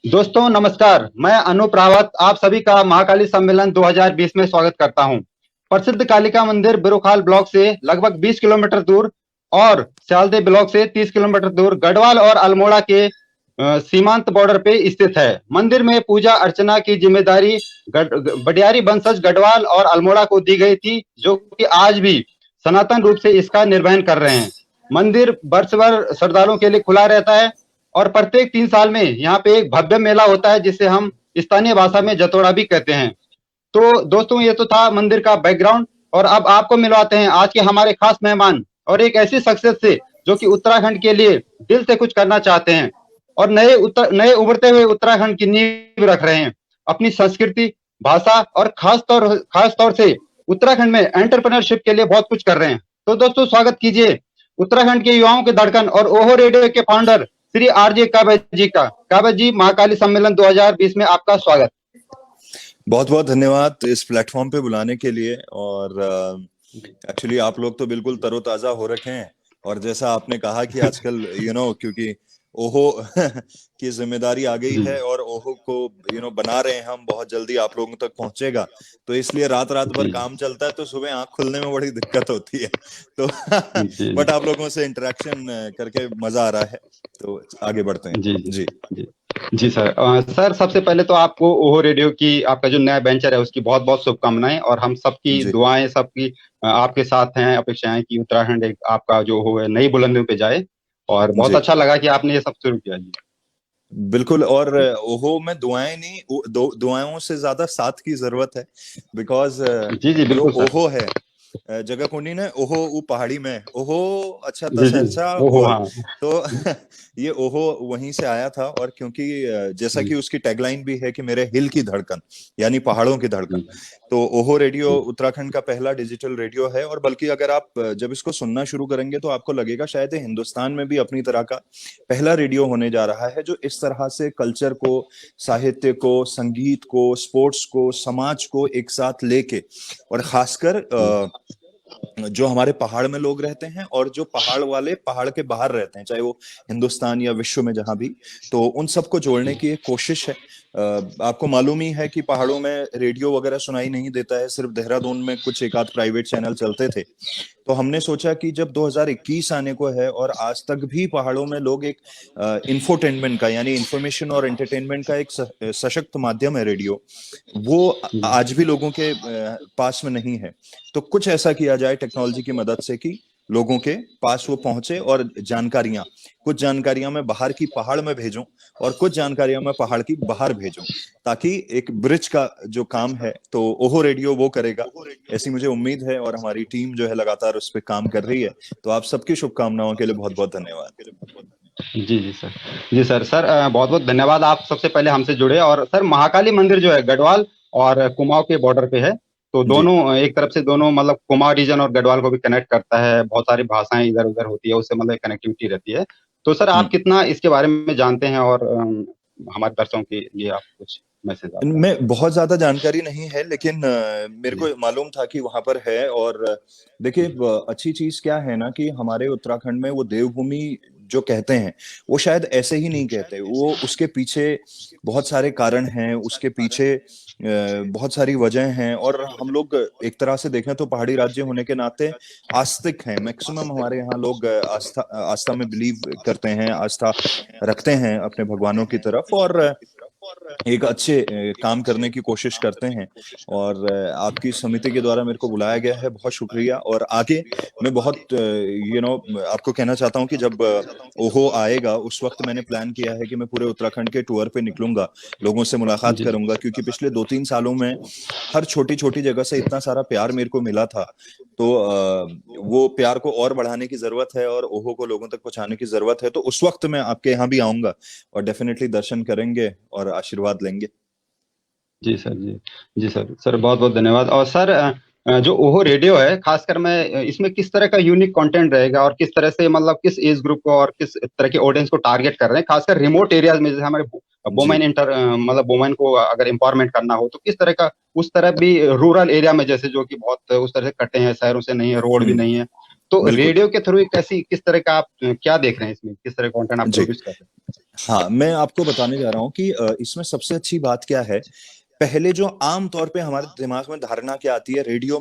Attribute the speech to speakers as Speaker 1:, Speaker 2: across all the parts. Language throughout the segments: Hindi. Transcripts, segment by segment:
Speaker 1: दोस्तों नमस्कार, मैं अनूप रावत आप सभी का महाकाली सम्मेलन 2020 में स्वागत करता हूं। प्रसिद्ध कालिका मंदिर बिरुखाल ब्लॉक से लगभग 20 किलोमीटर दूर और स्यालदे ब्लॉक से 30 किलोमीटर दूर गढ़वाल और अल्मोड़ा के सीमांत बॉर्डर पे स्थित है। मंदिर में पूजा अर्चना की जिम्मेदारी बडियारी वंशज गढ़वाल और अल्मोड़ा को दी गई थी, जो कि आज भी सनातन रूप से इसका निर्वहन कर रहे हैं। मंदिर वर्ष भर श्रद्धालुओं के लिए खुला रहता है और प्रत्येक 3 साल में यहाँ पे एक भव्य मेला होता है, जिसे हम स्थानीय भाषा में जतोड़ा भी कहते हैं। तो दोस्तों, ये तो था मंदिर का बैकग्राउंड और अब आपको मिलवाते हैं आज के हमारे खास मेहमान और एक ऐसी शख्सियत से जो कि उत्तराखंड के लिए दिल से कुछ करना चाहते हैं और नए उभरते हुए उत्तराखंड की नींव रख रहे हैं। अपनी संस्कृति, भाषा और खास तौर से उत्तराखंड में एंटरप्रेन्योरशिप के लिए बहुत कुछ कर रहे हैं। तो दोस्तों, स्वागत कीजिए उत्तराखंड के युवाओं के धड़कन और ओहो रेडियो के फाउंडर श्री आरजे काबज जी का। काबज जी, महाकाली सम्मेलन 2020 में आपका स्वागत।
Speaker 2: बहुत बहुत धन्यवाद इस प्लेटफॉर्म पे बुलाने के लिए। और एक्चुअली आप लोग तो बिल्कुल तरोताजा हो रखे हैं और जैसा आपने कहा कि आजकल क्योंकि ओहो की जिम्मेदारी आ गई है और ओहो को बना रहे हैं हम, बहुत जल्दी आप लोगों तक पहुंचेगा, तो इसलिए रात भर काम चलता है, तो सुबह आंख खुलने में बड़ी दिक्कत होती है। तो बट आप लोगों से इंटरेक्शन करके मजा आ रहा है, तो आगे बढ़ते हैं।
Speaker 1: जी सर। सर, सबसे पहले तो आपको ओहो रेडियो की आपका जो नया वेंचर है उसकी बहुत बहुत शुभकामनाएं और हम सबकी दुआएं सबकी आपके साथ हैं। अपेक्षाएं कि उत्तराखंड एक आपका जो हो है नई बुलंदियों पे जाए और बहुत अच्छा लगा कि आपने ये सब शुरू किया जी।
Speaker 2: बिल्कुल। और ओहो में दुआएं नहीं, दुआओं से ज्यादा साथ की जरूरत है, बिकॉज जो ओहो है जगह कुंडी ने ओहो वो पहाड़ी में ओहो अच्छा तसरचा तो ये ओहो वहीं से आया था। और क्योंकि जैसा कि उसकी टैगलाइन भी है कि मेरे हिल की धड़कन, यानी पहाड़ों की धड़कन, तो ओहो रेडियो उत्तराखंड का पहला डिजिटल रेडियो है। और बल्कि अगर आप जब इसको सुनना शुरू करेंगे तो आपको लगेगा शायद हिंदुस्तान में भी अपनी तरह का पहला रेडियो होने जा रहा है, जो इस तरह से कल्चर को, साहित्य को, संगीत को, स्पोर्ट्स को, समाज को एक साथ लेके, और खासकर जो हमारे पहाड़ में लोग रहते हैं और जो पहाड़ वाले पहाड़ के बाहर रहते हैं, चाहे वो हिंदुस्तान या विश्व में जहां भी, तो उन सबको जोड़ने की एक कोशिश है। आपको मालूम ही है कि पहाड़ों में रेडियो वगैरह सुनाई नहीं देता है, सिर्फ देहरादून में कुछ एक आध प्राइवेट चैनल चलते थे। तो हमने सोचा कि जब 2021 आने को है और आज तक भी पहाड़ों में लोग एक इंफोटेनमेंट का, यानी इंफॉर्मेशन और एंटरटेनमेंट का एक सशक्त माध्यम है रेडियो, वो आज भी लोगों के पास में नहीं है। तो कुछ ऐसा किया जाए टेक्नोलॉजी की मदद से कि लोगों के पास वो पहुंचे और कुछ जानकारियां मैं बाहर की पहाड़ में भेजूं और कुछ जानकारियां मैं पहाड़ की बाहर भेजूं, ताकि एक ब्रिज का जो काम है तो ओहो रेडियो वो करेगा, ऐसी मुझे उम्मीद है। और हमारी टीम जो है लगातार उस पर काम कर रही है। तो आप सबकी शुभकामनाओं के लिए बहुत बहुत धन्यवाद।
Speaker 1: जी सर। बहुत बहुत धन्यवाद, आप सबसे पहले हमसे जुड़े। और सर, महाकाली मंदिर जो है गढ़वाल और कुमाऊं के बॉर्डर पे है, तो दोनों एक तरफ से दोनों मतलब कुमाऊं रीजन और गढ़वाल को भी कनेक्ट करता है। बहुत सारी भाषाएं इधर उधर होती है, उससे मतलब कनेक्टिविटी रहती है। तो सर, आप कितना इसके बारे में जानते हैं और हमारे दर्शकों के लिए आप कुछ मैसेज?
Speaker 2: मैं बहुत ज्यादा जानकारी नहीं है, लेकिन मेरे को मालूम था कि वहां पर है। और देखिए, अच्छी चीज क्या है ना कि हमारे उत्तराखंड में वो देवभूमि जो कहते हैं वो शायद ऐसे ही नहीं कहते, वो उसके पीछे बहुत सारे कारण हैं, उसके पीछे बहुत सारी वजह हैं। और हम लोग एक तरह से देखें तो पहाड़ी राज्य होने के नाते आस्तिक हैं। मैक्सिमम हमारे यहाँ लोग आस्था में बिलीव करते हैं, आस्था रखते हैं अपने भगवानों की तरफ, और एक अच्छे काम करने की कोशिश करते हैं। और आपकी समिति के द्वारा मेरे को बुलाया गया है, बहुत शुक्रिया। और आगे मैं बहुत आपको कहना चाहता हूँ कि जब ओहो आएगा उस वक्त मैंने प्लान किया है कि मैं पूरे उत्तराखंड के टूर पे निकलूंगा, लोगों से मुलाकात करूंगा, क्योंकि पिछले 2-3 सालों में हर छोटी छोटी जगह से इतना सारा प्यार मेरे को मिला था। तो वो प्यार को और बढ़ाने की जरूरत है और ओहो को लोगों तक पहुंचाने की जरूरत है। तो उस वक्त मैं आपके यहाँ भी आऊंगा और डेफिनेटली दर्शन करेंगे और आशीर्वाद लेंगे।
Speaker 1: जी सर। जी सर, बहुत बहुत धन्यवाद। और सर, जो ओहो रेडियो है, खासकर मैं इसमें किस तरह का यूनिक कंटेंट रहेगा और किस तरह से मतलब किस एज ग्रुप को और किस तरह के ऑडियंस को टारगेट कर रहे हैं, खासकर रिमोट एरियाज में, जैसे हमारे वुमेन को अगर एम्पावरमेंट करना हो तो किस तरह का, उस तरह भी रूरल एरिया में जैसे जो कि बहुत उस तरह से कटे हैं, शहरों से नहीं है, रोड भी नहीं है, तो रेडियो के थ्रू किस तरह का आप क्या देख रहे हैं इसमें, किस तरह का कंटेंट आप प्रोड्यूस कर रहे हैं?
Speaker 2: हाँ, मैं आपको बताने जा रहा हूँ कि इसमें सबसे अच्छी बात क्या है। पहले जो आम तौर पे हमारे दिमाग में धारणा क्या आती है, रेडियो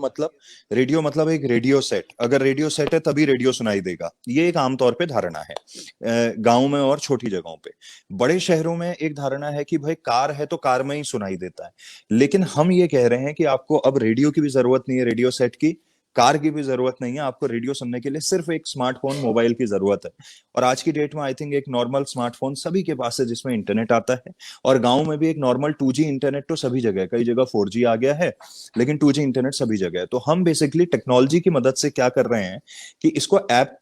Speaker 2: मतलब एक रेडियो सेट, अगर रेडियो सेट है तभी रेडियो सुनाई देगा, ये एक आम तौर पे धारणा है गांव में और छोटी जगहों पे। बड़े शहरों में एक धारणा है कि भाई कार है तो कार में ही सुनाई देता है। लेकिन हम ये कह रहे हैं कि आपको अब रेडियो की भी जरूरत नहीं है, रेडियो सेट की, कार की भी जरूरत नहीं है। आपको रेडियो सुनने के लिए सिर्फ एक स्मार्टफोन, मोबाइल की जरूरत है। और आज की डेट में आई थिंक एक नॉर्मल स्मार्टफोन सभी के पास है जिसमें इंटरनेट आता है। और गांव में भी एक नॉर्मल 2G इंटरनेट तो सभी जगह है, कई जगह 4G आ गया है, लेकिन 2G इंटरनेट सभी जगह है। तो हम बेसिकली टेक्नोलॉजी की मदद से क्या कर रहे हैं कि इसको ऐप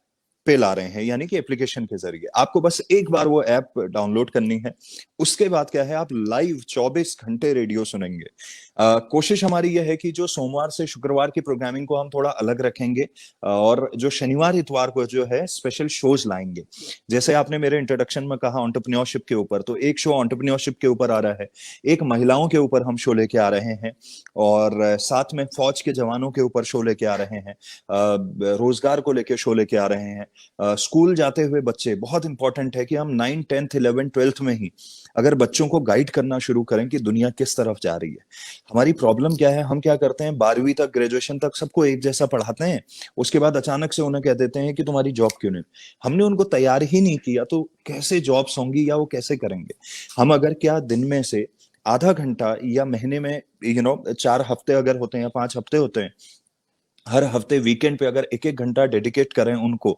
Speaker 2: पे ला रहे हैं, यानी कि एप्लीकेशन के जरिए। आपको बस एक बार वो ऐप डाउनलोड करनी है, उसके बाद क्या है, आप लाइव 24 घंटे रेडियो सुनेंगे। कोशिश हमारी यह है कि जो सोमवार से शुक्रवार की प्रोग्रामिंग को हम थोड़ा अलग रखेंगे, और जो शनिवार इतवार को जो है स्पेशल शोज लाएंगे। जैसे आपने मेरे इंट्रोडक्शन में कहा एंटरप्रेन्योरशिप के ऊपर, तो एक शो एंटरप्रेन्योरशिप के ऊपर आ रहा है, एक महिलाओं के ऊपर हम शो लेके आ रहे हैं, और साथ में फौज के जवानों के ऊपर शो लेके आ रहे हैं, रोजगार को लेके शो लेके आ रहे हैं, स्कूल जाते हुए बच्चे। बहुत इंपॉर्टेंट है कि हम 9, 10th, 11th, 12th में ही अगर बच्चों को गाइड करना शुरू करें कि दुनिया किस तरफ जा रही है। हमारी प्रॉब्लम क्या है, हम क्या करते हैं 12वीं तक, ग्रेजुएशन तक सबको एक जैसा पढ़ाते हैं, उसके बाद अचानक से उन्हें कह देते हैं कि तुम्हारी जॉब क्यों नहीं। हमने उनको तैयार ही नहीं किया, तो कैसे जॉब्स होंगी या वो कैसे करेंगे। हम अगर क्या दिन में से आधा घंटा, या महीने में 4 हफ्ते अगर होते हैं या 5 हफ्ते होते हैं, हर हफ्ते वीकेंड पे अगर 1-1 घंटा डेडिकेट करें उनको,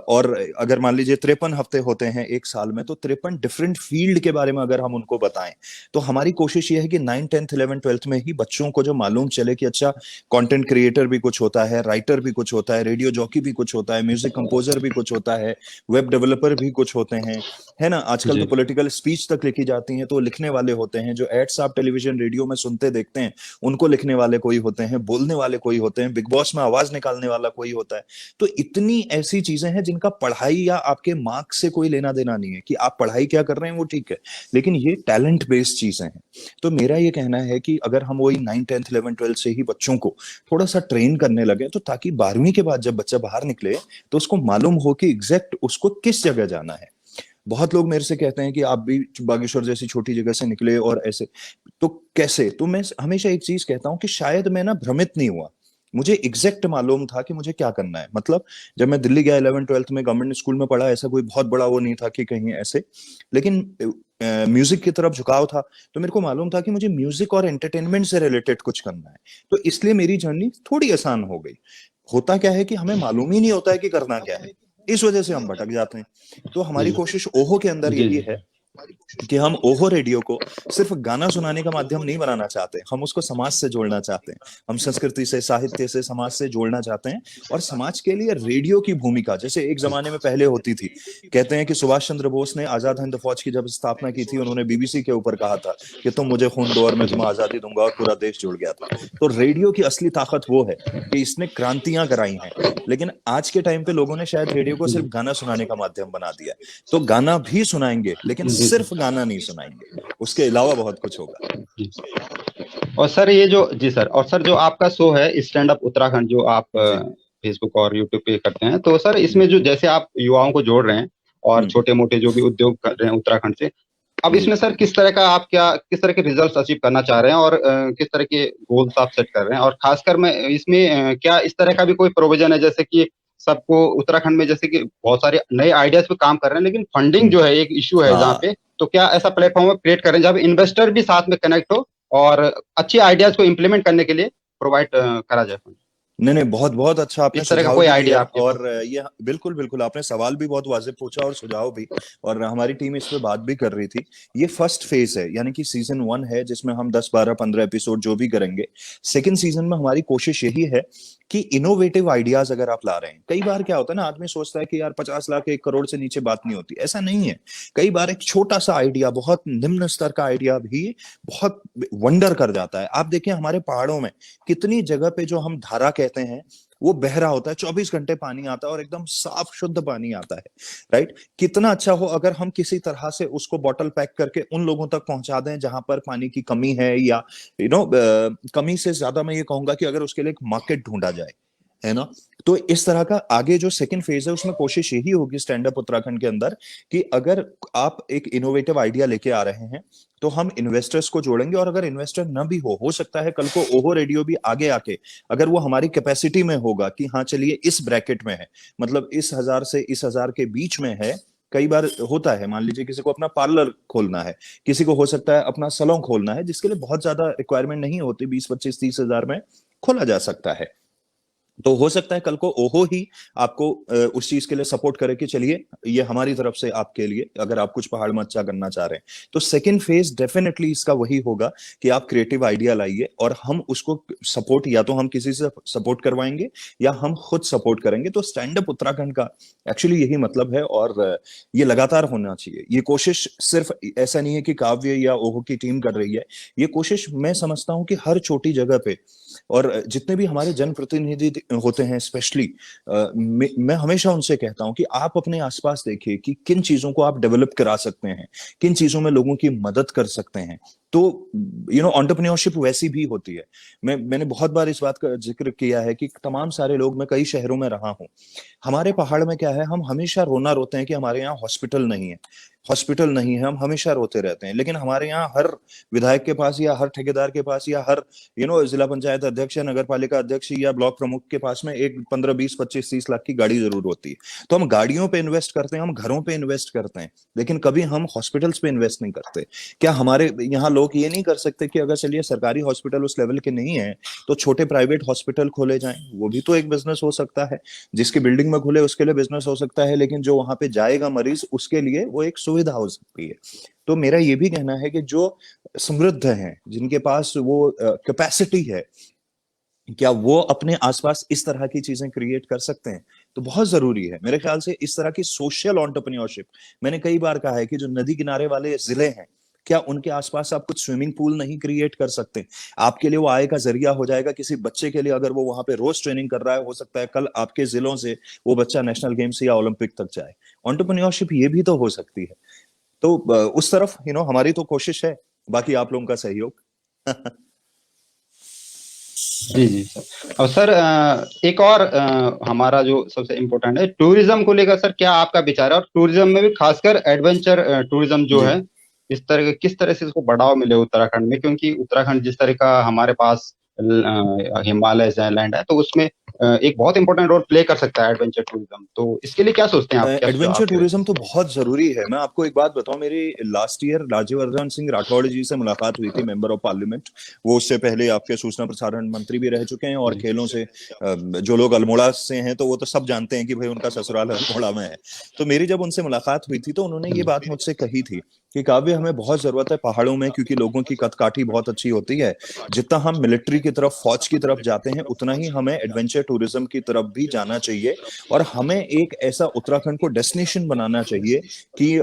Speaker 2: और अगर मान लीजिए 53 हफ्ते होते हैं एक साल में, तो 53 डिफरेंट फील्ड के बारे में अगर हम उनको बताएं, तो हमारी कोशिश ये है कि 9, 10th, 11th, 12th में ही बच्चों को जो मालूम चले कि अच्छा, कंटेंट क्रिएटर भी कुछ होता है, राइटर भी कुछ होता है, रेडियो जॉकी भी कुछ होता है, म्यूजिक कंपोजर भी कुछ होता है, वेब डेवलपर भी कुछ होते हैं, है ना। आजकल तो
Speaker 1: जी
Speaker 2: पॉलिटिकल स्पीच तक लिखी जाती हैं, तो लिखने वाले होते हैं। जो एड्स आप टेलीविजन रेडियो में सुनते देखते हैं, उनको लिखने वाले कोई होते हैं, बोलने वाले कोई होते हैं, बिग बॉस में आवाज निकालने वाला कोई होता है। तो इतनी ऐसी चीजें हैं जिनका पढ़ाई या आपके मार्क्स से कोई लेना देना नहीं है, कि आप पढ़ाई क्या कर रहे हैं वो ठीक है, लेकिन ये टैलेंट बेस्ड चीजें हैं। तो मेरा ये कहना है कि अगर हम वही 9, 10th, 11th, 12th से ही बच्चों को थोड़ा सा ट्रेन करने लगे, तो ताकि 12वीं के बाद जब बच्चा बाहर निकले तो उसको मालूम हो कि एग्जैक्ट उसको किस जगह जाना है। बहुत लोग मेरे से कहते हैं कि आप भी बागेश्वर जैसी छोटी जगह से निकले और ऐसे, तो कैसे। तो मैं हमेशा एक चीज कहता हूं कि शायद मैं ना भ्रमित नहीं हुआ, मुझे एग्जैक्ट मालूम था कि मुझे क्या करना है। मतलब जब मैं दिल्ली गया 11th 12th में, गवर्नमेंट स्कूल में पढ़ा, ऐसा कोई बहुत बड़ा वो नहीं था कि कहीं ऐसे, लेकिन म्यूजिक की तरफ झुकाव था, तो मेरे को मालूम था कि मुझे म्यूजिक और एंटरटेनमेंट से रिलेटेड कुछ करना है। तो इसलिए मेरी जर्नी थोड़ी आसान हो गई। होता क्या है कि हमें मालूम ही नहीं होता है कि करना क्या है, इस वजह से हम भटक जाते हैं। तो हमारी
Speaker 1: जी
Speaker 2: कोशिश ओहो के अंदर
Speaker 1: जी
Speaker 2: यही
Speaker 1: जी
Speaker 2: है कि हम ओहो रेडियो को सिर्फ गाना सुनाने का माध्यम नहीं बनाना चाहते, हम उसको समाज से जोड़ना चाहते हैं। हम संस्कृति से, साहित्य से, समाज से जोड़ना चाहते हैं। और समाज के लिए रेडियो की भूमिका जैसे एक जमाने में पहले होती थी, कहते हैं कि सुभाष चंद्र बोस ने आजाद हिंद फौज की जब स्थापना की थी, उन्होंने बीबीसी के ऊपर कहा था कि तुम मुझे खून दो और मैं
Speaker 1: जी
Speaker 2: तुम्हें आजादी दूंगा, और पूरा देश जुड़ गया था। तो रेडियो की असली ताकत वो है कि इसने क्रांतियां कराई हैं। लेकिन आज के टाइम पे लोगों ने शायद रेडियो को सिर्फ गाना सुनाने का माध्यम बना दिया है। तो गाना भी सुनाएंगे, लेकिन
Speaker 1: जी
Speaker 2: सिर्फ गाना नहीं सुनाएंगे, उसके अलावा बहुत कुछ होगा।
Speaker 1: जी। और सर ये जो जी सर, और सर जो आपका शो है स्टैंड अप उत्तराखंड, जो आप
Speaker 2: जी
Speaker 1: फेसबुक और यूट्यूब पे करते हैं, तो सर
Speaker 2: जी।
Speaker 1: इसमें जो जैसे आप युवाओं को जोड़ रहे हैं और
Speaker 2: हम्म।
Speaker 1: छोटे मोटे जो भी उद्योग कर रहे हैं उत्तराखंड से, अब
Speaker 2: जी।
Speaker 1: इसमें सर किस तरह के रिजल्ट्स अचीव करना चाह रहे हैं, और किस तरह के गोल्स आप सेट कर रहे हैं, और खासकर मैं इसमें क्या इस तरह का भी कोई प्रोविजन है, जैसे कि सबको उत्तराखंड में जैसे कि बहुत सारे नए आइडियाज पे काम कर रहे हैं, लेकिन फंडिंग
Speaker 2: हम्म।
Speaker 1: जो है एक इशू है जहाँ
Speaker 2: हाँ।
Speaker 1: पे, तो क्या ऐसा प्लेटफॉर्म क्रिएट करें जहाँ पे इन्वेस्टर भी साथ में कनेक्ट हो और अच्छे आइडियाज को इम्प्लीमेंट करने के लिए प्रोवाइड करा जाए फंड।
Speaker 2: नहीं नहीं, बहुत बहुत अच्छा आपने
Speaker 1: इस तरह का
Speaker 2: सुझाव
Speaker 1: कोई
Speaker 2: भी दिया।
Speaker 1: आइडिया आपके पास?
Speaker 2: और ये बिल्कुल बिल्कुल आपने सवाल भी बहुत वाजिब पूछा और सुझाव भी, और हमारी टीम इस पे बात भी कर रही थी। ये फर्स्ट फेज है, यानी कि सीजन 1 है, जिसमें हम 10, 12, 15 एपिसोड जो भी करेंगे। सेकंड सीजन में हमारी कोशिश यही है कि इनोवेटिव आइडियाज अगर आप ला रहे हैं, कई बार क्या होता है ना, आदमी सोचता है कि यार 50 लाख 1 करोड़ से नीचे बात नहीं होती, ऐसा नहीं है। कई बार एक छोटा सा आइडिया, बहुत निम्न स्तर का आइडिया भी बहुत वंडर कर जाता है। आप देखिए हमारे पहाड़ों में कितनी जगह पे जो हम धारा कहते हैं, वो बह रहा होता है, 24 घंटे पानी आता है और एकदम साफ शुद्ध पानी आता है। राइट। कितना अच्छा हो अगर हम किसी तरह से उसको बॉटल पैक करके उन लोगों तक पहुंचा दें जहां पर पानी की कमी है, या कमी से ज्यादा मैं ये कहूंगा कि अगर उसके लिए एक मार्केट ढूंढा जाए। है ना। तो इस तरह का आगे जो सेकंड फेज है उसमें कोशिश यही होगी स्टैंड अप उत्तराखंड के अंदर कि अगर आप एक इनोवेटिव आइडिया लेके आ रहे हैं तो हम इन्वेस्टर्स को जोड़ेंगे, और अगर इन्वेस्टर न भी हो सकता है कल को ओहो रेडियो भी आगे आके अगर वो हमारी कैपेसिटी में होगा कि हाँ चलिए इस ब्रैकेट में है, मतलब इस 1000 से इस 1000 के बीच में है। कई बार होता है, मान लीजिए किसी को अपना पार्लर खोलना है, किसी को हो सकता है अपना सैलून खोलना है, जिसके लिए बहुत ज्यादा रिक्वायरमेंट नहीं होती, 20-25-30 हजार में खोला जा सकता है। तो हो सकता है कल को ओहो ही आपको उस चीज के लिए सपोर्ट करे कि चलिए ये हमारी तरफ से आपके लिए, अगर आप कुछ पहाड़ में अच्छा करना चाह रहे हैं। तो सेकंड फेज डेफिनेटली इसका वही होगा कि आप क्रिएटिव आइडिया लाइए और हम उसको सपोर्ट, या तो हम किसी से सपोर्ट करवाएंगे या हम खुद सपोर्ट करेंगे। तो स्टैंड अप उत्तराखंड का एक्चुअली यही मतलब है, और ये लगातार होना चाहिए। ये कोशिश सिर्फ ऐसा नहीं है कि काव्य या ओहो की टीम कर रही है, ये कोशिश मैं समझता हूं कि हर छोटी जगह पे, और जितने भी हमारे जनप्रतिनिधि होते हैं स्पेशली, मैं हमेशा उनसे कहता हूं कि आप अपने आसपास देखिए कि किन चीजों को आप डेवलप करा सकते हैं, किन चीजों में लोगों की मदद कर सकते हैं। तो एंटरप्रेन्योरशिप वैसी भी होती है। मैंने बहुत बार इस बात का जिक्र किया है कि तमाम सारे लोग, मैं कई शहरों में रहा हूं, हमारे पहाड़ में क्या है, हम हमेशा रोना रोते हैं कि हमारे यहाँ हॉस्पिटल नहीं है, हॉस्पिटल नहीं है, हम हमेशा रोते रहते हैं। लेकिन हमारे यहाँ हर विधायक के पास या हर ठेकेदार के पास या हर जिला पंचायत अध्यक्ष या नगर पालिका अध्यक्ष या ब्लॉक प्रमुख के पास में एक 15-20-25-30 लाख की गाड़ी जरूर होती है। तो हम गाड़ियों पे इन्वेस्ट करते हैं, हम घरों पे इन्वेस्ट करते हैं, लेकिन कभी हम हॉस्पिटल्स पे इन्वेस्ट नहीं करते। क्या हमारे यहाँ लोग ये नहीं कर सकते कि अगर चलिए सरकारी हॉस्पिटल उस लेवल के नहीं है तो छोटे प्राइवेट हॉस्पिटल खोले जाएं? वो भी तो एक बिजनेस हो सकता है। जिसकी बिल्डिंग में खुले उसके लिए बिजनेस हो सकता है, लेकिन जो वहां पे जाएगा मरीज उसके लिए वो एक सुविधा हो सकती है। तो मेरा ये भी कहना है कि जो समृद्ध हैं, जिनके पास वो कैपेसिटी है, क्या वो अपने आसपास इस तरह की चीजें क्रिएट कर सकते हैं? तो बहुत जरूरी है मेरे ख्याल से इस तरह की सोशल एंटरप्रेन्योरशिप। मैंने कई बार कहा है कि जो नदी किनारे वाले जिले हैं, क्या उनके आसपास आप कुछ स्विमिंग पूल नहीं क्रिएट कर सकते? आपके लिए वो आय का जरिया हो जाएगा। किसी बच्चे के लिए अगर वो वहां पे रोज ट्रेनिंग कर रहा है, हो सकता है कल आपके जिलों से वो बच्चा नेशनल गेम्स या ओलंपिक तक जाए। एंटरप्रेन्योरशिप ये भी तो हो सकती है। तो उस तरफ हमारी तो कोशिश है, बाकी आप लोगों का सहयोग।
Speaker 1: जी जी सर। और सर एक और हमारा जो सबसे इम्पोर्टेंट है टूरिज्म को लेकर, सर क्या आपका विचार है? और टूरिज्म में भी खासकर एडवेंचर टूरिज्म जो
Speaker 2: जी
Speaker 1: है, इस तरह किस तरह से इसको बढ़ावा मिले उत्तराखंड में, क्योंकि उत्तराखंड जिस तरह का हमारे पास हिमालय लैंड है, तो उसमें एक बहुत इंपॉर्टेंट रोल प्ले कर सकता है एडवेंचर टूरिज्म। तो इसके लिए क्या सोचते हैं आप? क्या
Speaker 2: एडवेंचर
Speaker 1: आपके?
Speaker 2: टूरिज्म तो बहुत जरूरी है। मैं आपको एक बात बताऊं, मेरी लास्ट ईयर राज्यवर्धन सिंह राठौड़ जी से मुलाकात हुई थी, मेंबर ऑफ पार्लियामेंट। वो उससे पहले आपके सूचना प्रसारण मंत्री भी रह चुके हैं, और
Speaker 1: जी
Speaker 2: खेलों से जो लोग अल्मोड़ा से हैं तो वो तो सब जानते हैं कि भाई उनका ससुराल अल्मोड़ा में है। तो मेरी जब उनसे मुलाकात हुई थी तो उन्होंने ये बात मुझसे कही थी कि काव्य, हमें बहुत जरूरत है पहाड़ों में, क्योंकि लोगों की कदकाठी बहुत अच्छी होती है। जितना हम मिलिट्री की तरफ, फौज की तरफ जाते हैं, उतना ही हमें एडवेंचर टूरिज्म की तरफ भी जाना चाहिए। और हमें एक ऐसा उत्तराखंड को डेस्टिनेशन बनाना चाहिए कि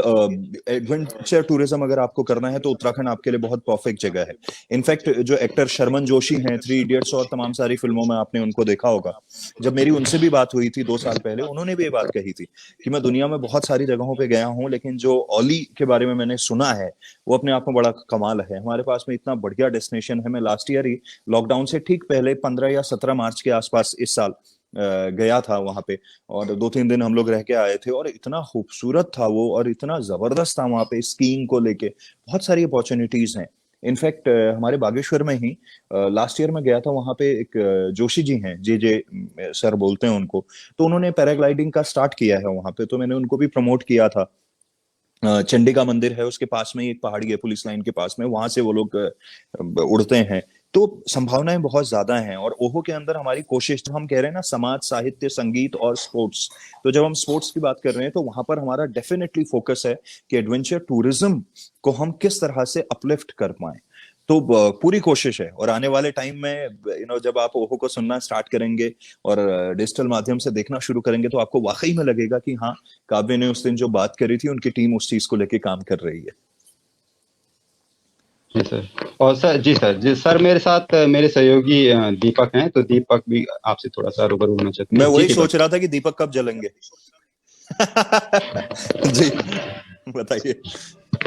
Speaker 2: एडवेंचर टूरिज्म अगर आपको करना है तो उत्तराखंड आपके लिए बहुत परफेक्ट जगह है। इनफैक्ट जो एक्टर शर्मन जोशी हैं, 3 इडियट्स और तमाम सारी फिल्मों में आपने उनको देखा होगा, जब मेरी उनसे भी बात हुई थी 2 साल पहले, उन्होंने भी ये बात कही थी कि मैं दुनिया में बहुत सारी जगहों पे गया हूं, लेकिन जो औली के बारे में मैंने सुना है वो अपने आप में बड़ा कमाल है। हमारे पास में इतना बढ़िया डेस्टिनेशन है। मैं लास्ट ईयर ही लॉकडाउन से ठीक पहले 15 या 17 मार्च के आसपास इस साल गया था वहां पे, और 2-3 दिन हम लोग रह के आए थे, और इतना खूबसूरत था वो, और इतना जबरदस्त था वहां पे स्कीइंग को लेके। बहुत सारी अपॉर्चुनिटीज हैं। इनफैक्ट हमारे बागेश्वर में ही लास्ट ईयर में गया था, वहां पे एक जोशी जी हैं, जे जे सर बोलते हैं उनको, तो उन्होंने पैराग्लाइडिंग का स्टार्ट किया है वहां पे, तो मैंने उनको भी प्रमोट किया था। चंडिका मंदिर है उसके पास में, एक पहाड़ी है पुलिस लाइन के पास में, वहां से वो लोग उड़ते हैं। तो संभावनाएं बहुत ज्यादा हैं। और ओहो के अंदर हमारी कोशिश, तो हम कह रहे हैं ना, समाज, साहित्य, संगीत और स्पोर्ट्स, तो जब हम स्पोर्ट्स की बात कर रहे हैं तो वहां पर हमारा डेफिनेटली फोकस है कि एडवेंचर टूरिज्म को हम किस तरह से अपलिफ्ट कर पाए। तो पूरी कोशिश है। और आने वाले टाइम में जब आप ओहो को सुनना स्टार्ट करेंगे और डिजिटल माध्यम से देखना शुरू करेंगे, तो आपको वाकई में लगेगा कि हाँ, काव्य ने उस दिन जो बात करी थी, उनकी टीम उस चीज को लेके काम कर रही है।
Speaker 1: जी सर। और सर जी सर, मेरे साथ मेरे सहयोगी दीपक हैं, तो दीपक भी आपसे थोड़ा सा रूबरू होना चाहते
Speaker 2: मैं
Speaker 1: हैं। जी
Speaker 2: वही
Speaker 1: दीपक।
Speaker 2: सोच रहा था कि दीपक कब जलेंगे। जी बताइए।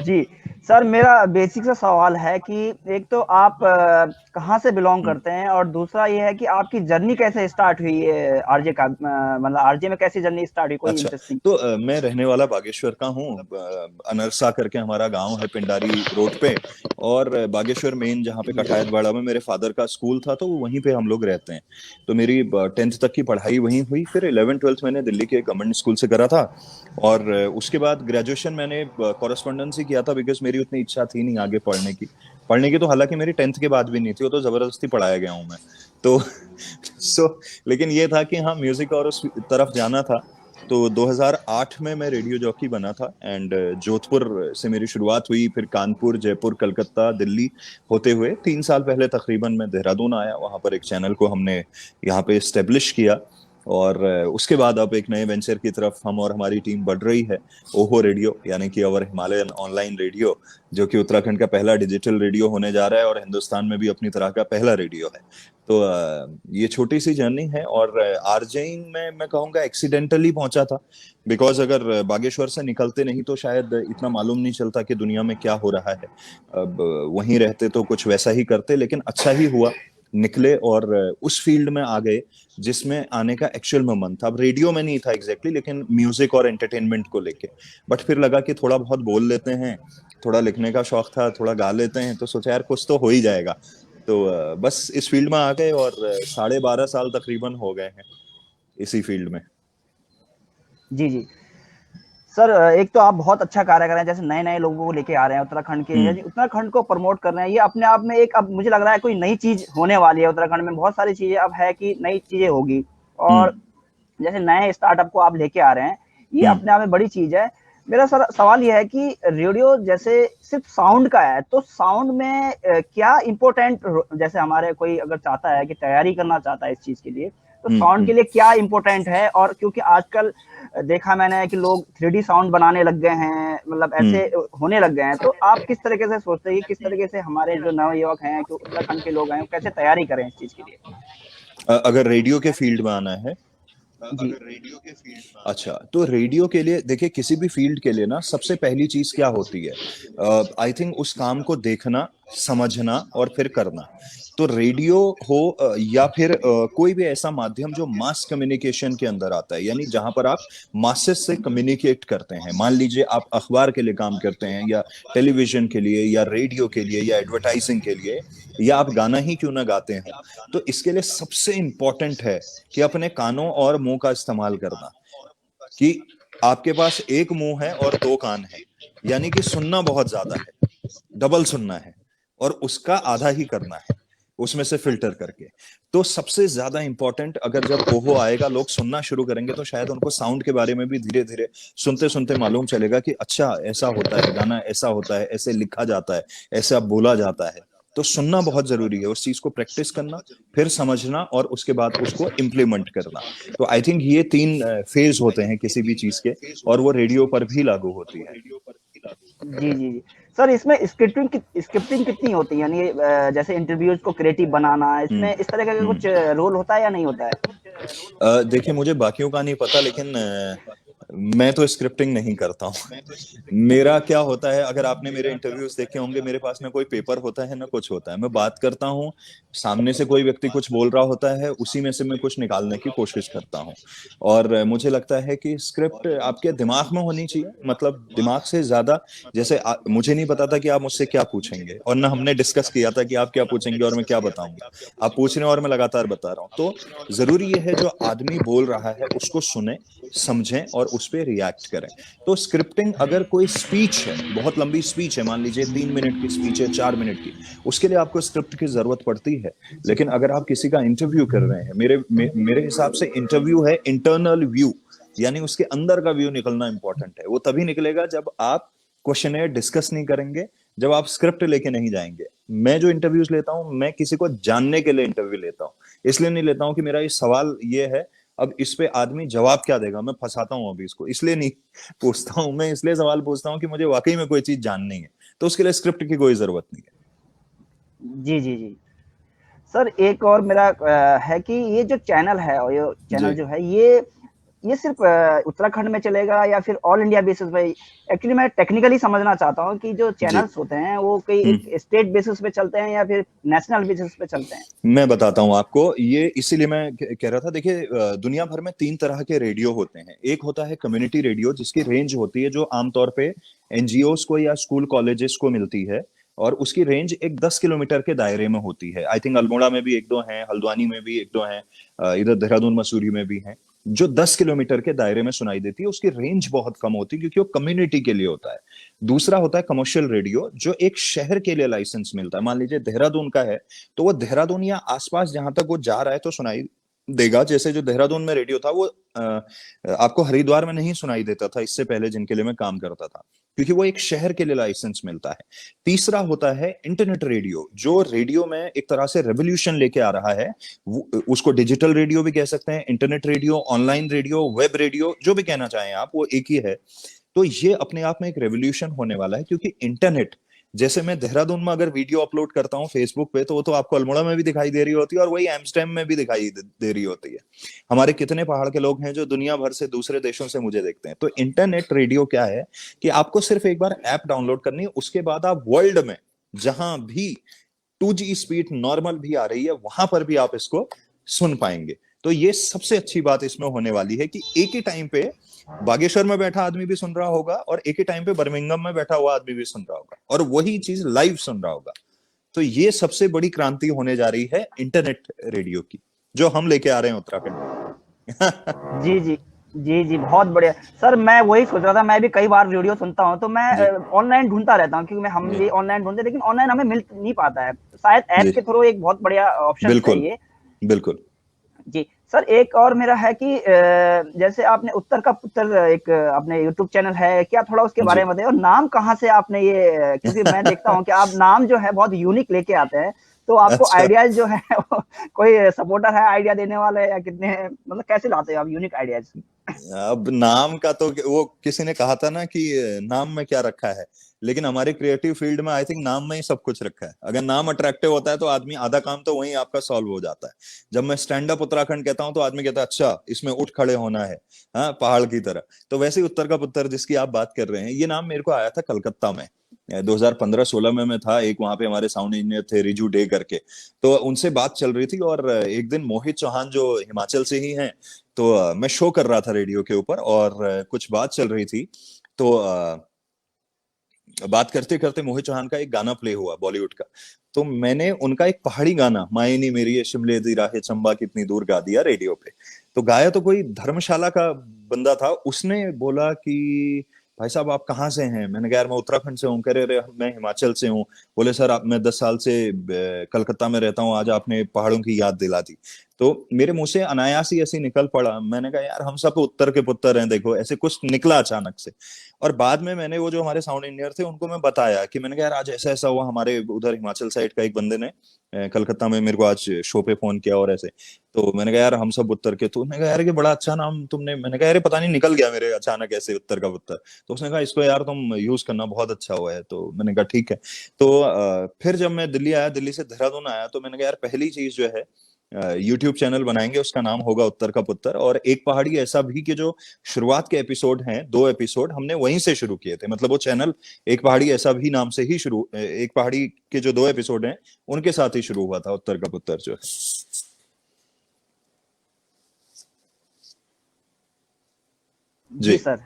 Speaker 3: जी सर मेरा बेसिक सा सवाल है कि एक तो आप कहाँ से बिलोंग करते हैं, और दूसरा ये है कि आपकी जर्नी कैसे स्टार्ट हुई है आरजे का, मतलब आरजे में कैसी जर्नी स्टार्ट हुई, कोई
Speaker 2: अच्छा,
Speaker 3: इंटरेस्टिंग।
Speaker 2: तो मैं रहने वाला बागेश्वर का हूँ। अनरसा करके हमारा गांव है पिंडारी रोड पे। और बागेश्वर मेन जहाँ पे कठायतवाड़ा में मेरे फादर का स्कूल था, तो वहीं पे हम लोग रहते हैं। तो मेरी 10th तक की पढ़ाई वहीं हुई। फिर 11th-12th मैंने दिल्ली के गवर्नमेंट स्कूल से करा था। और उसके बाद ग्रेजुएशन मैंने कॉरेस्पॉन्डेंस ही किया था, बिकॉज मेरी उतनी इच्छा थी नहीं आगे पढ़ने की। तो हालांकि मेरी 10th के बाद भी नहीं थी, वो तो जबरदस्ती पढ़ाया गया हूँ मैं। तो लेकिन ये था कि हाँ, म्यूजिक और उस तरफ जाना था। तो 2008 में मैं रेडियो जॉकी बना था। एंड जोधपुर से मेरी शुरुआत हुई, फिर कानपुर, जयपुर, कलकत्ता, दिल्ली होते हुए 3 साल पहले तकरीबन मैं देहरादून आया। वहां पर एक चैनल को हमने यहाँ पे स्टेब्लिश किया। और उसके बाद अब एक नए वेंचर की तरफ हम और हमारी टीम बढ़ रही है। ओहो रेडियो, यानी कि अवर हिमालयन ऑनलाइन रेडियो, जो कि उत्तराखंड का पहला डिजिटल रेडियो होने जा रहा है और हिंदुस्तान में भी अपनी तरह का पहला रेडियो है। तो ये छोटी सी जर्नी है। और आरजेइन में मैं कहूँगा एक्सीडेंटली पहुंचा था। बिकॉज अगर बागेश्वर से निकलते नहीं तो शायद इतना मालूम नहीं चलता कि दुनिया में क्या हो रहा है। अब वहीं रहते तो कुछ वैसा ही करते, लेकिन अच्छा ही हुआ निकले और उस फील्ड में आ गए जिसमें आने का एक्चुअल में मन था। अब रेडियो में नहीं था एग्जैक्टली, लेकिन म्यूजिक और एंटरटेनमेंट को लेके। बट फिर लगा कि थोड़ा बहुत बोल लेते हैं, थोड़ा लिखने का शौक था, थोड़ा गा लेते हैं, तो सोचा यार कुछ तो हो ही जाएगा। तो बस इस फील्ड में आ गए और 12.5 साल तकरीबन हो गए हैं इसी फील्ड में।
Speaker 3: जी जी सर, एक तो आप बहुत अच्छा कार्य कर रहे हैं, जैसे नए नए लोगों को लेके आ रहे हैं उत्तराखंड के, यानी उत्तराखंड को प्रमोट कर रहे हैं। ये अपने आप में एक, अब मुझे लग रहा है कोई नई चीज होने वाली है उत्तराखंड में। बहुत सारी चीजें अब है कि नई चीजें होगी, और जैसे नए स्टार्टअप को आप लेके आ रहे हैं, ये अपने आप में बड़ी चीज है। मेरा सर सवाल ये है कि रेडियो जैसे सिर्फ साउंड का है, तो साउंड में क्या इम्पोर्टेंट, जैसे हमारे कोई अगर चाहता है कि तैयारी करना चाहता है इस चीज के लिए, तो साउंड के लिए क्या इम्पोर्टेंट है? और क्योंकि आजकल देखा मैंने कि लोग 3D साउंड बनाने लग गए हैं, मतलब ऐसे होने लग गए हैं, तो आप किस तरीके से सोचते हैं, किस तरीके से हमारे जो नवयुवक हैं, जो उत्तराखंड के लोग हैं, कैसे तैयारी करें इस चीज के लिए?
Speaker 2: अगर रेडियो के फील्ड में आना है,
Speaker 3: जी
Speaker 2: अच्छा, तो रेडियो के लिए देखिए, किसी भी फील्ड के लिए ना सबसे पहली चीज क्या होती है? आई थिंक उस काम को देखना, समझना और फिर करना। तो रेडियो हो या फिर कोई भी ऐसा माध्यम जो मास कम्युनिकेशन के अंदर आता है, यानी जहां पर आप मासेस से कम्युनिकेट करते हैं। मान लीजिए आप अखबार के लिए काम करते हैं, या टेलीविजन के लिए, या रेडियो के लिए, या एडवर्टाइजिंग के लिए, या आप गाना ही क्यों ना गाते हो, तो इसके लिए सबसे इंपॉर्टेंट है कि अपने कानों और मुंह का इस्तेमाल करना। कि आपके पास एक मुंह है और दो कान है, यानी कि सुनना बहुत ज्यादा है, डबल सुनना है, और उसका आधा ही करना है उसमें से फिल्टर करके। तो सबसे ज्यादा इंपॉर्टेंट, अगर जब ओहो आएगा, लोग सुनना शुरू करेंगे, तो शायद उनको साउंड के बारे में भी धीरे धीरे सुनते सुनते मालूम चलेगा कि अच्छा ऐसा होता है, गाना ऐसा होता है, ऐसे लिखा जाता है, ऐसा बोला जाता है। तो सुनना बहुत जरूरी है, उस चीज को प्रैक्टिस करना, फिर समझना, और उसके बाद उसको इम्प्लीमेंट करना। तो आई थिंक ये 3 फेज होते हैं किसी भी चीज के, और वो रेडियो पर भी लागू होती है।
Speaker 3: जी जी जी सर, इसमें स्क्रिप्टिंग कितनी होती है, यानी जैसे इंटरव्यूज को क्रिएटिव बनाना, इसमें इस तरह का कुछ रोल होता है या नहीं होता है?
Speaker 2: देखिए, मुझे बाकियों का नहीं पता, लेकिन मैं तो स्क्रिप्टिंग नहीं करता हूँ। मेरा क्या होता है, अगर आपने मेरे इंटरव्यूज देखे होंगे, मेरे पास ना कोई पेपर होता है ना कुछ होता है। मैं बात करता हूँ, सामने से कोई व्यक्ति कुछ बोल रहा होता है, उसी में से मैं कुछ निकालने की कोशिश करता हूँ। और मुझे लगता है कि स्क्रिप्ट आपके दिमाग में होनी चाहिए, मतलब दिमाग से ज्यादा। जैसे मुझे नहीं पता था कि आप मुझसे क्या पूछेंगे, और ना हमने डिस्कस किया था कि आप क्या पूछेंगे और मैं क्या बताऊंगा। आप पूछ रहे हैं और मैं लगातार बता रहा हूँ। तो जरूरी यह है जो आदमी बोल रहा है उसको सुने, समझें और उस पर रिएक्ट करें। तो स्क्रिप्टिंग, अगर कोई स्पीच है, बहुत लंबी स्पीच है, मान लीजिए 3 मिनट की स्पीच है, 4 मिनट की, उसके लिए आपको स्क्रिप्ट की जरूरत पड़ती है। लेकिन अगर आप किसी का इंटरव्यू कर रहे हैं, मेरे हिसाब से इंटरव्यू है इंटरनल व्यू, यानी उसके अंदर का व्यू निकलना इंपॉर्टेंट है। वो तभी निकलेगा जब आप क्वेश्चनेयर डिस्कस नहीं करेंगे, जब आप स्क्रिप्ट लेके नहीं जाएंगे। मैं जो इंटरव्यूज लेता हूं, मैं किसी को जानने के लिए इंटरव्यू लेता हूं। इसलिए नहीं लेता हूं कि मेरा ये सवाल ये है, अब इस पे आदमी जवाब क्या देगा, मैं फंसाता हूं अभी इसको, इसलिए नहीं पूछता हूं। मैं इसलिए सवाल पूछता हूं कि मुझे वाकई में कोई चीज जाननी है, तो उसके लिए स्क्रिप्ट की कोई जरूरत नहीं है।
Speaker 3: जी जी जी सर, एक और मेरा है कि ये जो चैनल है, और ये
Speaker 2: जी।
Speaker 3: चैनल जो है, ये ये सिर्फ उत्तराखंड में चलेगा या फिर ऑल इंडिया बेसिस पे? एक्चुअली मैं टेक्निकली समझना चाहता हूँ कि जो चैनल्स होते हैं वो कई एक स्टेट बेसिस पे चलते हैं या फिर नेशनल बेसिस पे चलते हैं?
Speaker 2: मैं बताता हूँ आपको, ये इसीलिए मैं कह रहा था। देखिए, दुनिया भर में 3 तरह के रेडियो होते हैं। एक होता है कम्युनिटी रेडियो, जिसकी रेंज होती है जो आमतौर पे एनजीओस को या स्कूल कॉलेजेस को मिलती है, और उसकी रेंज एक 10 किलोमीटर के दायरे में होती है। आई थिंक अल्मोड़ा में भी 1-2 हैं, हल्द्वानी में भी 1-2 हैं, इधर देहरादून मसूरी में भी हैं, जो 10 किलोमीटर के दायरे में सुनाई देती है। उसकी रेंज बहुत कम होती है क्योंकि वो कम्युनिटी के लिए होता है। दूसरा होता है कमर्शियल रेडियो, जो एक शहर के लिए लाइसेंस मिलता है। मान लीजिए देहरादून का है, तो वो देहरादून या आसपास जहां तक वो जा रहा है तो सुनाई देगा। जैसे जो देहरादून में रेडियो था, वो आपको हरिद्वार में नहीं सुनाई देता था इससे पहले, जिनके लिए मैं काम करता था, क्योंकि वो एक शहर के लिए लाइसेंस मिलता है। तीसरा होता है इंटरनेट रेडियो, जो रेडियो में एक तरह से रेवोल्यूशन लेके आ रहा है। उसको डिजिटल रेडियो भी कह सकते हैं, internet radio, online radio, web radio, जो भी कहना चाहें आप, वो एक ही है। तो ये अपने आप में एक रेवोल्यूशन होने वाला है, क्योंकि इंटरनेट, जैसे मैं देहरादून में अगर वीडियो अपलोड करता हूँ फेसबुक पे, तो वो तो आपको अल्मोड़ा में भी दिखाई दे रही होती है और वही एम्स्टर्डम में भी दिखाई दे रही होती है। हमारे कितने पहाड़ के लोग हैं जो दुनिया भर से, दूसरे देशों से मुझे देखते हैं। तो इंटरनेट रेडियो क्या है कि आपको सिर्फ एक बार ऐप डाउनलोड करनी है, उसके बाद आप वर्ल्ड में जहां भी 2G स्पीड नॉर्मल भी आ रही है, वहां पर भी आप इसको सुन पाएंगे। तो ये सबसे अच्छी बात इसमें होने वाली है कि एक ही टाइम पे बागेश्वर में बैठा आदमी भी सुन रहा होगा और एक ही टाइम पे बर्मिंघम में बैठा हुआ आदमी भी सुन रहा होगा, और वही चीज लाइव सुन रहा होगा। तो ये सबसे बड़ी क्रांति होने जा रही है इंटरनेट रेडियो की, जो हम लेके आ रहे हैं उत्तराखंड में।
Speaker 3: जी जी जी जी, बहुत बढ़िया सर। मैं वही सोच रहा था, मैं भी कई बार रेडियो सुनता हूँ, तो मैं ऑनलाइन ढूंढता रहता हूँ, क्योंकि हम भी ऑनलाइन ढूंढते, लेकिन ऑनलाइन हमें मिल नहीं पाता है। शायद ऐप के थ्रू एक बहुत बढ़िया ऑप्शन है ये।
Speaker 2: बिल्कुल
Speaker 3: जी सर, एक और मेरा है कि जैसे आपने उत्तर का पुत्र एक अपने यूट्यूब चैनल है, क्या थोड़ा उसके बारे में बताइए, और नाम कहाँ से आपने ये, क्योंकि मैं देखता हूँ कि आप नाम जो है बहुत यूनिक लेके आते हैं, तो आपको आइडियाज जो है कोई सपोर्टर है आइडिया देने वाले, या कितने, मतलब कैसे लाते हैं आप यूनिक आइडियाज?
Speaker 2: अब नाम का तो वो किसी ने कहा था ना कि नाम में क्या रखा है, लेकिन हमारे क्रिएटिव फील्ड में आई थिंक नाम में ही सब कुछ रखा है। अगर नाम अट्रैक्टिव होता है तो आदमी आधा काम तो वहीं आपका सॉल्व हो जाता है। जब मैं स्टैंड अप उत्तराखंड कहता हूं तो आदमी कहता है अच्छा इसमें उठ खड़े होना है, हाँ, पहाड़ की तरह। तो वैसे ही उत्तर का पुत्र जिसकी आप बात कर रहे हैं, ये नाम मेरे को आया था कलकत्ता में 2015-16 में। मैं था, एक वहां पे हमारे साउंड इंजीनियर थे रिजू डे करके, तो उनसे बात चल रही थी, और एक दिन मोहित चौहान जो हिमाचल से ही हैं, तो मैं शो कर रहा था रेडियो के ऊपर, और कुछ बात चल रही थी, तो बात करते करते मोहित चौहान का एक गाना प्ले हुआ बॉलीवुड का। तो मैंने उनका एक पहाड़ी गाना, मायनी मेरी ये शिमले दी राहे चंबा कितनी दूर, गा दिया रेडियो पे। तो गाया तो कोई धर्मशाला का बंदा था, उसने बोला कि भाई साहब आप कहाँ से हैं? मैंने कहा यार मैं उत्तराखंड से हूँ। कह रहे मैं हिमाचल से हूँ। बोले सर आप, मैं 10 साल से कलकत्ता में रहता हूँ, आज आपने पहाड़ों की याद दिला दी। तो मेरे मुंह से अनायास ही ऐसे निकल पड़ा। मैंने कहा यार हम सब उत्तर के पुत्र हैं, देखो ऐसे कुछ निकला अचानक से। और बाद में मैंने वो जो हमारे साउंड इंजीनियर थे उनको मैं बताया कि मैंने कहा यार आज ऐसा ऐसा हुआ, हमारे उधर हिमाचल साइड का एक बंदे ने कलकत्ता में मेरे को आज शो पे फोन किया और ऐसे। तो मैंने कहा यार हम सब उत्तर के। तो मैंने कहा यार ये बड़ा अच्छा नाम तुमने, मैंने कहा यार पता नहीं निकल गया मेरे अचानक ऐसे उत्तर का पुत्र। तो उसने कहा इसको यार तुम यूज करना, बहुत अच्छा हुआ है। तो मैंने कहा ठीक है। तो फिर जब मैं दिल्ली आया, दिल्ली से देहरादून आया, तो मैंने कहा यार पहली चीज जो है यूट्यूब चैनल बनाएंगे, उसका नाम होगा उत्तर का पुत्र। और एक पहाड़ी ऐसा भी कि जो शुरुआत के एपिसोड हैं, 2 एपिसोड हमने वहीं से शुरू किए थे। मतलब वो चैनल एक पहाड़ी ऐसा भी नाम से ही शुरू, एक पहाड़ी के जो 2 एपिसोड हैं उनके साथ ही शुरू हुआ था उत्तर का पुत्र जो है।
Speaker 3: जी सर।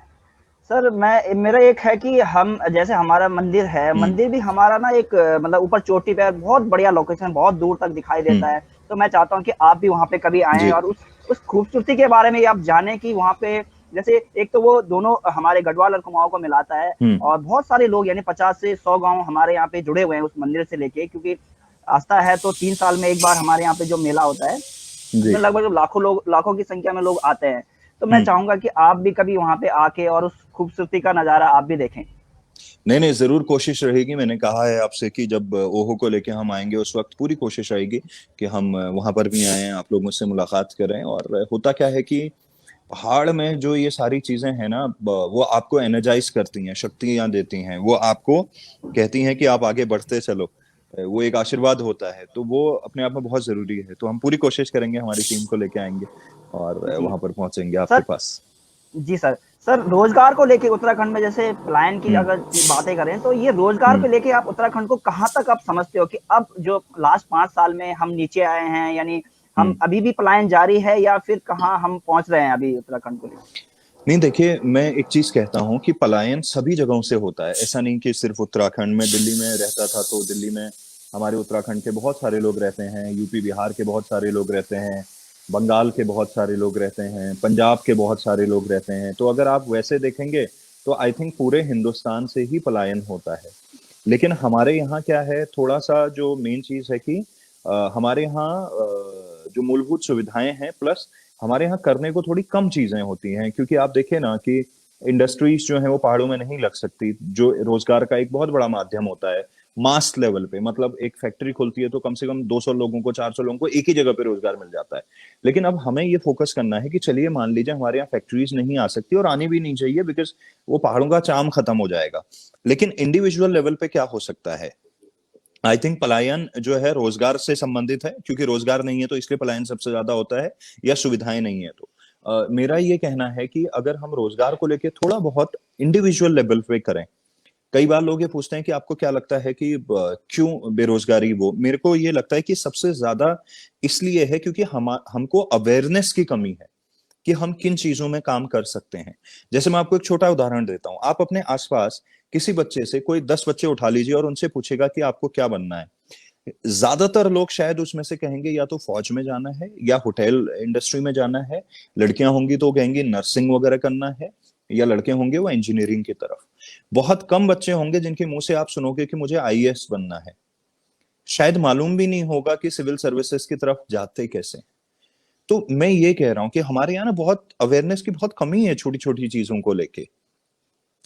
Speaker 3: सर मैं, मेरा एक है कि हम, जैसे हमारा मंदिर है, मंदिर भी हमारा ना एक मतलब ऊपर चोटी पे, बहुत बढ़िया लोकेशन, बहुत दूर तक दिखाई देता है। तो मैं चाहता हूँ कि आप भी वहाँ पे कभी आएं और उस खूबसूरती के बारे में आप जानें कि वहाँ पे, जैसे एक तो वो दोनों हमारे गढ़वाल और कुमाऊं को मिलाता है, और बहुत सारे लोग यानी 50 से 100 गांव हमारे यहाँ पे जुड़े हुए हैं उस मंदिर से लेके, क्योंकि आस्था है तो 3 साल में एक बार हमारे यहाँ पे जो मेला होता है, उसमें लगभग लाखों की संख्या में लोग आते हैं। तो मैं चाहूंगा कि आप भी कभी वहां पे आके और उस खूबसूरती का नजारा आप भी देखें।
Speaker 2: नहीं, जरूर कोशिश रहेगी। मैंने कहा है आपसे कि जब ओहो को लेके हम आएंगे उस वक्त पूरी कोशिश रहेगी कि हम वहां पर भी आए, आप लोगों से मुलाकात करें। और होता क्या है कि पहाड़ में जो ये सारी चीजें हैं ना, वो आपको एनर्जाइज करती हैं, शक्तियां देती हैं, वो आपको कहती हैं कि आप आगे बढ़ते चलो। वो एक आशीर्वाद होता है, तो वो अपने आप में बहुत जरूरी है। तो हम पूरी कोशिश करेंगे, हमारी टीम को लेके आएंगे और
Speaker 3: जी
Speaker 2: वहां पर पहुंचेंगे आपके
Speaker 3: सर।
Speaker 2: पास।
Speaker 3: जी सर। सर रोजगार को लेके उत्तराखंड में जैसे पलायन की
Speaker 2: हम्म।
Speaker 3: अगर बातें करें तो ये रोजगार
Speaker 2: हम्म।
Speaker 3: को लेके आप उत्तराखंड को कहाँ तक आप समझते हो कि अब जो लास्ट 5 साल में हम नीचे आए हैं, यानी हम
Speaker 2: हम्म।
Speaker 3: अभी भी पलायन जारी है या फिर कहाँ हम पहुंच रहे हैं अभी उत्तराखंड को लेकर?
Speaker 2: नहीं, देखिए, मैं एक चीज कहता हूँ कि पलायन सभी जगहों से होता है। ऐसा नहीं कि सिर्फ उत्तराखंड में। दिल्ली में रहता था तो दिल्ली में हमारे उत्तराखंड के बहुत सारे लोग रहते हैं, यूपी बिहार के बहुत सारे लोग रहते हैं, बंगाल के बहुत सारे लोग रहते हैं, पंजाब के बहुत सारे लोग रहते हैं। तो अगर आप वैसे देखेंगे तो आई थिंक पूरे हिंदुस्तान से ही पलायन होता है। लेकिन हमारे यहाँ क्या है, थोड़ा सा जो मेन चीज है कि हमारे यहाँ जो मूलभूत सुविधाएं हैं, प्लस हमारे यहाँ करने को थोड़ी कम चीजें होती हैं। क्योंकि आप देखें ना कि इंडस्ट्रीज जो है वो पहाड़ों में नहीं लग सकती, जो रोजगार का एक बहुत बड़ा माध्यम होता है मास लेवल पे। मतलब एक फैक्ट्री खुलती है तो कम से कम 200 लोगों को, 400 लोगों को एक ही जगह पे रोजगार मिल जाता है। लेकिन अब हमें ये फोकस करना है कि चलिए मान लीजिए हमारे यहाँ फैक्ट्रीज नहीं आ सकती, और आनी भी नहीं चाहिए, बिकॉज वो पहाड़ों का चार्म खत्म हो जाएगा। लेकिन इंडिविजुअल लेवल पे क्या हो सकता है? आई थिंक पलायन जो है रोजगार से संबंधित है, क्योंकि रोजगार नहीं है तो इसलिए पलायन सबसे ज्यादा होता है, या सुविधाएं नहीं है तो। मेरा ये कहना है कि अगर हम रोजगार को लेके थोड़ा बहुत इंडिविजुअल लेवल पे करें। कई बार लोग ये पूछते हैं कि आपको क्या लगता है कि क्यों बेरोजगारी, वो मेरे को ये लगता है कि सबसे ज्यादा इसलिए है क्योंकि हमको अवेयरनेस की कमी है कि हम किन चीजों में काम कर सकते हैं। जैसे मैं आपको एक छोटा उदाहरण देता हूं। आप अपने आसपास किसी बच्चे से, कोई 10 बच्चे उठा लीजिए और उनसे पूछेगा कि आपको क्या बनना है। ज्यादातर लोग शायद उसमें से कहेंगे या तो फौज में जाना है या होटल इंडस्ट्री में जाना है। लड़कियां होंगी तो कहेंगी नर्सिंग वगैरह करना है, या लड़के होंगे वो इंजीनियरिंग की तरफ। बहुत कम बच्चे होंगे जिनके मुंह से आप सुनोगे कि मुझे आईएएस बनना है। शायद मालूम भी नहीं होगा कि सिविल सर्विसेज की तरफ जाते कैसे। तो मैं ये कह रहा हूं कि हमारे यहाँ ना बहुत अवेयरनेस की बहुत कमी है छोटी छोटी चीजों को लेके।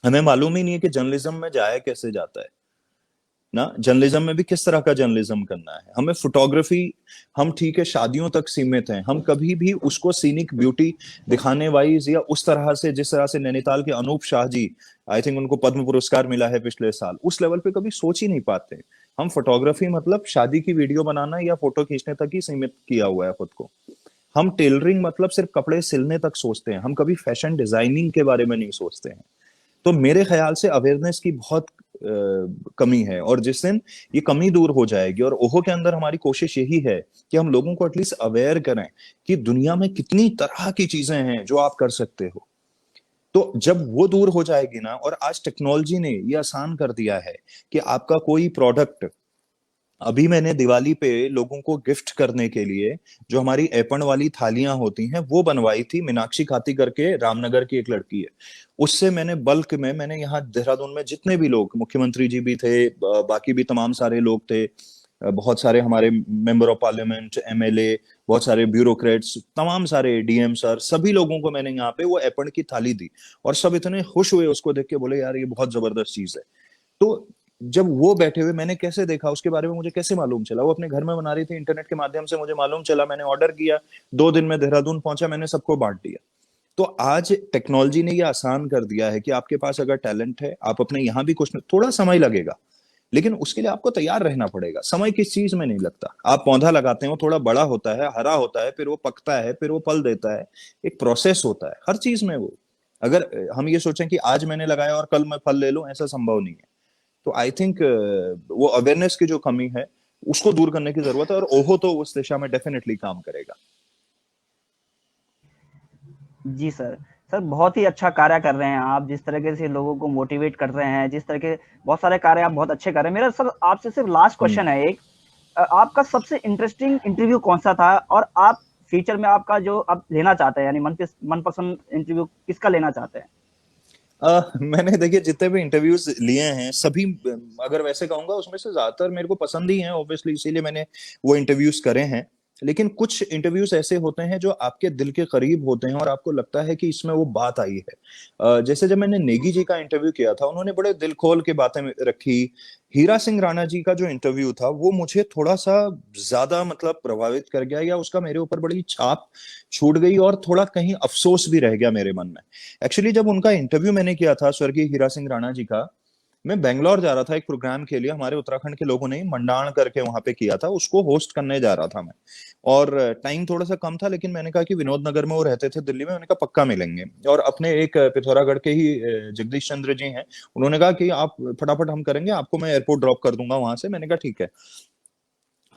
Speaker 2: हमें मालूम ही नहीं है कि जर्नलिज्म में जाया कैसे जाता है ना। जर्नलिज्म में भी किस तरह का जर्नलिज्म करना है। हमें फोटोग्राफी, हम ठीक है शादियों तक सीमित हैं, हम कभी भी उसको सीनिक ब्यूटी दिखाने वाइज या उस तरह से, जिस तरह से नैनीताल के अनूप शाह जी, आई थिंक उनको पद्म पुरस्कार मिला है पिछले साल, उस लेवल पे कभी सोच ही नहीं पाते। हम फोटोग्राफी मतलब शादी की वीडियो बनाना या फोटो खींचने तक ही सीमित किया हुआ है खुद को। हम टेलरिंग मतलब सिर्फ कपड़े सिलने तक सोचते हैं, हम कभी फैशन डिजाइनिंग के बारे में नहीं सोचते हैं। तो मेरे ख्याल से अवेयरनेस की बहुत कमी है, और जिस दिन ये कमी दूर हो जाएगी, और ओहो के अंदर हमारी कोशिश यही है कि हम लोगों को एटलीस्ट अवेयर करें कि दुनिया में कितनी तरह की चीजें हैं जो आप कर सकते हो। तो जब वो दूर हो जाएगी ना, और आज टेक्नोलॉजी ने ये आसान कर दिया है कि आपका कोई प्रोडक्ट, अभी मैंने दिवाली पे लोगों को गिफ्ट करने के लिए जो हमारी ऐपण वाली थालियां होती हैं वो बनवाई थी। मीनाक्षी खाती करके रामनगर की एक लड़की है, उससे मैंने बल्क में, मैंने यहाँ देहरादून में जितने भी लोग, मुख्यमंत्री जी भी थे, बाकी भी तमाम सारे लोग थे, बहुत सारे हमारे मेंबर ऑफ पार्लियामेंट, एमएलए, बहुत सारे ब्यूरोक्रेट्स, तमाम सारे डीएम सर, सभी लोगों को मैंने यहाँ पे वो ऐपण की थाली दी। और सब इतने खुश हुए उसको देख के, बोले यार ये बहुत जबरदस्त चीज है। तो जब वो बैठे हुए, मैंने कैसे देखा उसके बारे में, मुझे कैसे मालूम चला? वो अपने घर में बना रही थी, इंटरनेट के माध्यम से मुझे मालूम चला, मैंने ऑर्डर किया, 2 दिन में देहरादून पहुंचा, मैंने सबको बांट दिया। तो आज टेक्नोलॉजी ने ये आसान कर दिया है कि आपके पास अगर टैलेंट है, आप अपने यहाँ भी कुछ, थोड़ा समय लगेगा लेकिन उसके लिए आपको तैयार रहना पड़ेगा। समय किस चीज में नहीं लगता। आप पौधा लगाते हैं, वो थोड़ा बड़ा होता है, हरा होता है, फिर वो पकता है, फिर वो फल देता है। एक प्रोसेस होता है हर चीज में। वो अगर हम ये सोचें कि आज मैंने लगाया और कल मैं फल ले लूं, ऐसा संभव नहीं है। तो आई थिंक वो अवेयरनेस की जो कमी है उसको दूर करने की जरूरत है, और ओहो तो उस दिशा में डेफिनेटली काम करेगा।
Speaker 3: जी सर। सर बहुत ही अच्छा कार्य कर रहे हैं आप, जिस तरीके से लोगों को मोटिवेट कर रहे हैं, जिस तरह के बहुत सारे कार्य आप बहुत अच्छे कर रहे हैं। मेरा सर आपसे सिर्फ लास्ट क्वेश्चन है एक, आपका सबसे इंटरेस्टिंग इंटरव्यू कौन सा था, और आप फ्यूचर में आपका जो आप लेना चाहते हैं, यानी मनपसंद इंटरव्यू किसका लेना चाहते हैं?
Speaker 2: मैंने देखिए जितने भी इंटरव्यूज लिए हैं सभी, अगर वैसे कहूंगा उसमें से ज्यादातर मेरे को पसंद ही हैं ऑब्वियसली, इसीलिए मैंने वो इंटरव्यूज करे हैं। लेकिन कुछ इंटरव्यूज ऐसे होते हैं जो आपके दिल के करीब होते हैं और आपको लगता है कि इसमें वो बात आई है। जैसे जब मैंने नेगी जी का इंटरव्यू किया था, उन्होंने बड़े दिल खोल के बातें रखी। हीरा सिंह राणा जी का जो इंटरव्यू था वो मुझे थोड़ा सा ज्यादा मतलब प्रभावित कर गया, या उसका मेरे ऊपर बड़ी छाप छूट गई, और थोड़ा कहीं अफसोस भी रह गया मेरे मन में। एक्चुअली जब उनका इंटरव्यू मैंने किया था, स्वर्गीय हीरा सिंह राणा जी का, मैं बेंगलोर जा रहा था एक प्रोग्राम के लिए, हमारे उत्तराखंड के लोगों ने मंडाण करके वहां पे किया था, उसको होस्ट करने जा रहा था मैं। और टाइम थोड़ा सा कम था, लेकिन मैंने कहा कि विनोद नगर में वो रहते थे दिल्ली में, मैंने कहा पक्का मिलेंगे। और अपने एक पिथौरागढ़ के ही जगदीश चंद्र जी हैं, उन्होंने कहा कि आप फटाफट हम करेंगे, आपको मैं एयरपोर्ट ड्रॉप कर दूंगा वहां से। मैंने कहा ठीक है।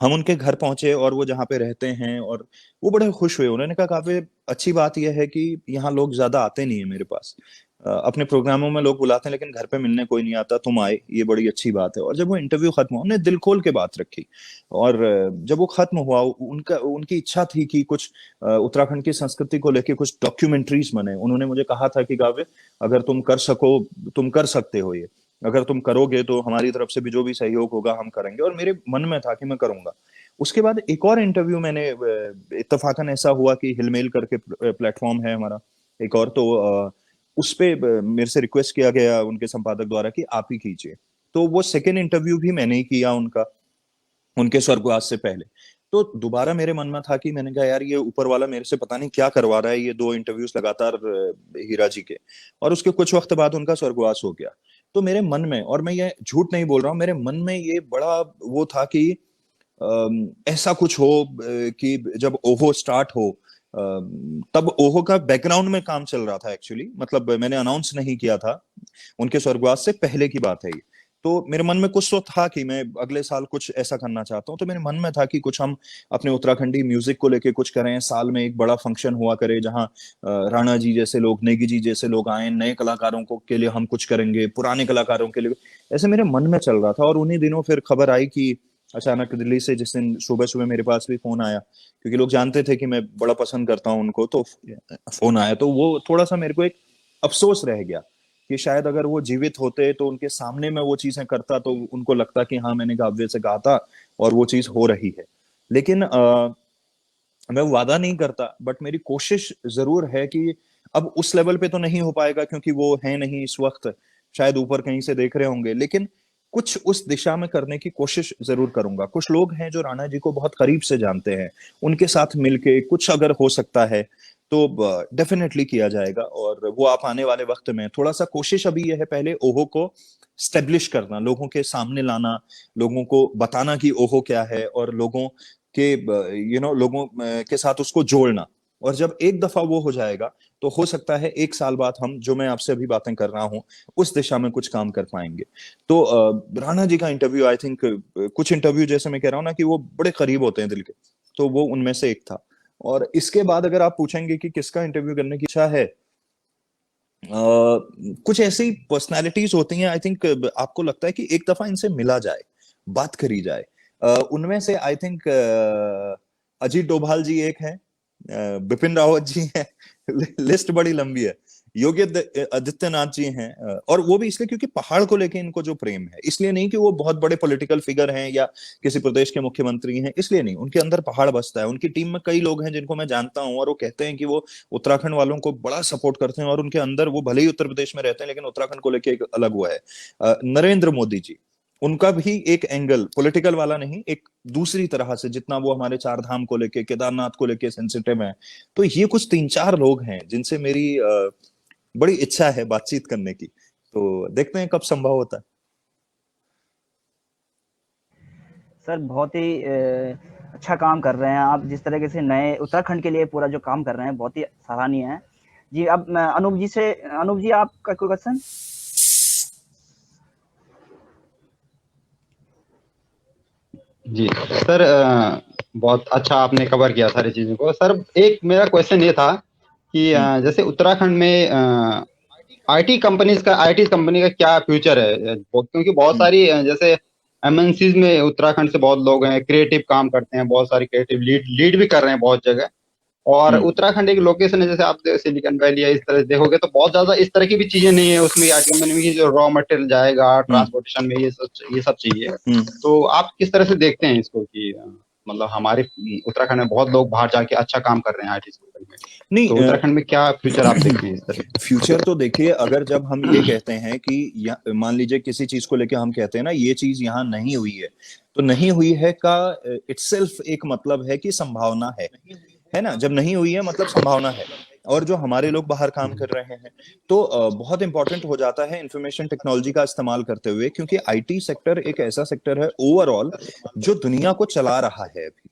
Speaker 2: हम उनके घर पहुंचे और वो जहाँ पे रहते हैं, और वो बड़े खुश हुए। उन्होंने कहा काफी अच्छी बात यह है कि यहाँ लोग ज्यादा आते नहीं है मेरे पास, अपने प्रोग्रामों में लोग बुलाते हैं लेकिन घर पे मिलने कोई नहीं आता, तुम आए, ये बड़ी अच्छी बात है। और जब वो इंटरव्यू खत्म हुआ, उन्होंने दिल खोल के बात रखी। और जब वो खत्म हुआ, उनकी इच्छा थी कि कुछ उत्तराखंड की संस्कृति को लेके कुछ डॉक्यूमेंट्रीज बने। उन्होंने मुझे कहा था कि काव्य, अगर तुम कर सको, तुम कर सकते हो ये, अगर तुम करोगे तो हमारी तरफ से भी जो भी सहयोग होगा हम करेंगे। और मेरे मन में था कि मैं करूंगा। उसके बाद एक और इंटरव्यू मैंने, इत्तेफाकन ऐसा हुआ कि हिलमेल करके प्लेटफॉर्म है हमारा एक और, तो उस पे मेरे से रिक्वेस्ट किया गया उनके संपादक द्वारा कि आप ही कीजिए। तो वो सेकेंड इंटरव्यू भी मैंने ही किया उनका, उनके स्वर्गवास से पहले। तो दोबारा मेरे मन में था कि मैंने कहा यार, ये ऊपर वाला मेरे से पता नहीं क्या करवा रहा है, ये 2 इंटरव्यूज लगातार हीरा जी के। और उसके कुछ वक्त बाद उनका स्वर्गवास हो गया। तो मेरे मन में, और मैं ये झूठ नहीं बोल रहा हूँ, मेरे मन में ये बड़ा वो था कि ऐसा कुछ हो कि जब ओहो स्टार्ट हो, तब ओहो का बैकग्राउंड में काम चल रहा था एक्चुअली, मतलब मैंने अनाउंस नहीं किया था, उनके स्वर्गवास से पहले की बात है ये। तो मेरे मन में कुछ तो था कि मैं अगले साल कुछ ऐसा करना चाहता हूँ। तो मेरे मन में था कि कुछ हम अपने उत्तराखंडी म्यूजिक को लेके कुछ करें, साल में एक बड़ा फंक्शन हुआ करे जहाँ राणा जी जैसे लोग, नेगी जी जैसे लोग आए, नए कलाकारों को के लिए हम कुछ करेंगे, पुराने कलाकारों के लिए, ऐसे मेरे मन में चल रहा था। और उन्हीं दिनों फिर खबर आई कि अचानक दिल्ली से, जिस दिन सुबह सुबह मेरे पास भी फोन आया, क्योंकि लोग जानते थे कि मैं बड़ा पसंद करता हूँ उनको, तो फोन आया। तो वो थोड़ा सा मेरे को एक अफसोस रह गया कि शायद अगर वो जीवित होते तो उनके सामने मैं वो चीजें करता, तो उनको लगता कि हाँ मैंने काव्य से कहा था और वो चीज हो रही है। लेकिन मैं वादा नहीं करता, बट मेरी कोशिश जरूर है कि अब उस लेवल पे तो नहीं हो पाएगा क्योंकि वो है नहीं इस वक्त, शायद ऊपर कहीं से देख रहे होंगे, लेकिन कुछ उस दिशा में करने की कोशिश जरूर करूंगा। कुछ लोग हैं जो राणा जी को बहुत करीब से जानते हैं, उनके साथ मिलके कुछ अगर हो सकता है तो डेफिनेटली किया जाएगा। और वो आप आने वाले वक्त में, थोड़ा सा कोशिश अभी यह है पहले ओहो को स्टेब्लिश करना, लोगों के सामने लाना, लोगों को बताना कि ओहो क्या है, और लोगों के लोगों के साथ उसको जोड़ना। और जब एक दफा वो हो जाएगा तो हो सकता है 1 साल बाद हम, जो मैं आपसे अभी बातें कर रहा हूँ, उस दिशा में कुछ काम कर पाएंगे। तो राणा जी का इंटरव्यू, आई थिंक कुछ इंटरव्यू जैसे मैं कह रहा हूँ ना कि वो बड़े करीब होते हैं दिल के, तो वो उनमें से एक था। और इसके बाद अगर आप पूछेंगे कि किसका इंटरव्यू करने की इच्छा है, कुछ ऐसी पर्सनालिटीज होती हैं, आई थिंक आपको लगता है कि एक दफा इनसे मिला जाए, बात करी जाए। उनमें से आई थिंक अजीत डोभाल जी एक हैं, बिपिन रावत जी हैं, लिस्ट बड़ी लंबी है, योगी आदित्यनाथ जी हैं। और वो भी इसलिए क्योंकि पहाड़ को लेके इनको जो प्रेम है, इसलिए नहीं कि वो बहुत बड़े पॉलिटिकल फिगर हैं या किसी प्रदेश के मुख्यमंत्री हैं, इसलिए नहीं, उनके अंदर पहाड़ बसता है। उनकी टीम में कई लोग हैं जिनको मैं जानता हूं, और वो कहते हैं कि वो उत्तराखंड वालों को बड़ा सपोर्ट करते हैं, और उनके अंदर, वो भले ही उत्तर प्रदेश में रहते हैं लेकिन उत्तराखंड को लेके एक अलग वो है। नरेंद्र मोदी जी, उनका भी एक एंगल पॉलिटिकल वाला नहीं, एक दूसरी तरह से, जितना वो हमारे 4 धाम को लेके, केदारनाथ को लेके सेंसिटिव है। तो ये कुछ 3-4 लोग हैं जिनसे मेरी बड़ी इच्छा है बातचीत करने की। तो देखते हैं कब संभव होता है।
Speaker 3: सर बहुत ही अच्छा काम कर रहे हैं आप, जिस तरीके से नए उत्तराखंड के लिए पूरा जो काम कर रहे हैं, बहुत ही सराहनीय है जी। अब अनूप जी आपका कोई क्वेश्चन?
Speaker 1: जी सर, बहुत अच्छा आपने कवर किया सारी चीजों को। सर एक मेरा क्वेश्चन ये था कि जैसे उत्तराखंड में आईटी कंपनी का क्या फ्यूचर है, क्योंकि बहुत सारी जैसे एमएनसीज में उत्तराखंड से बहुत लोग हैं, क्रिएटिव काम करते हैं, बहुत सारी क्रिएटिव लीड भी कर रहे हैं बहुत जगह। और उत्तराखंड एक लोकेशन है, जैसे आप सिलिकॉन वैली या इस तरह से देखोगे तो बहुत ज्यादा इस तरह की भी चीजें नहीं है उसमें। आईटी कंपनी में जो रॉ मटेरियल जाएगा, ट्रांसपोर्टेशन में ये सब चाहिए। तो आप किस तरह से देखते हैं इसको कि मतलब हमारे उत्तराखंड में बहुत लोग बाहर जाके अच्छा काम कर रहे हैं आईटी सेक्टर में,
Speaker 2: नहीं,
Speaker 1: तो उत्तराखंड में क्या फ्यूचर आप देखते हैं इस तरह?
Speaker 2: फ्यूचर तो देखिए, अगर जब हम ये कहते हैं कि मान लीजिए किसी चीज को लेके हम कहते हैं ना, ये चीज यहाँ नहीं हुई है, तो नहीं हुई है का इटसेल्फ एक मतलब है कि संभावना है ना। जब नहीं हुई है मतलब संभावना है। और जो हमारे लोग बाहर काम कर रहे हैं। तो बहुत इंपॉर्टेंट हो जाता है इंफॉर्मेशन टेक्नोलॉजी का इस्तेमाल करते हुए, क्योंकि आईटी सेक्टर एक ऐसा सेक्टर है ओवरऑल जो दुनिया को चला रहा है। अभी